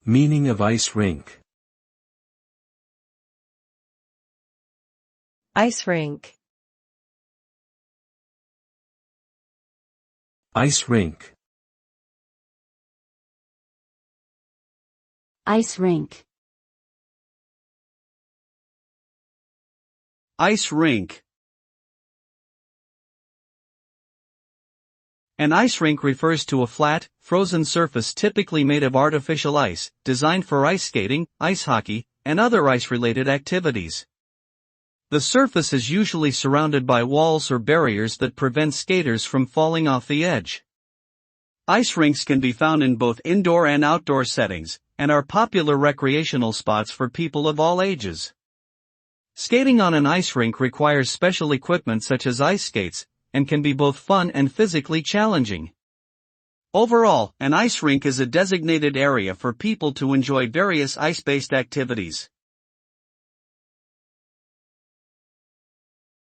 Meaning of ice rink. Ice rink. Ice rink. Ice rink. Ice rink. An ice rink refers to a flat, frozen surface typically made of artificial ice, designed for ice skating, ice hockey, and other ice-related activities. The surface is usually surrounded by walls or barriers that prevent skaters from falling off the edge. Ice rinks can be found in both indoor and outdoor settings, and are popular recreational spots for people of all ages. Skating on an ice rink requires special equipment such as ice skates, and can be both fun and physically challenging. Overall, an ice rink is a designated area for people to enjoy various ice-based activities.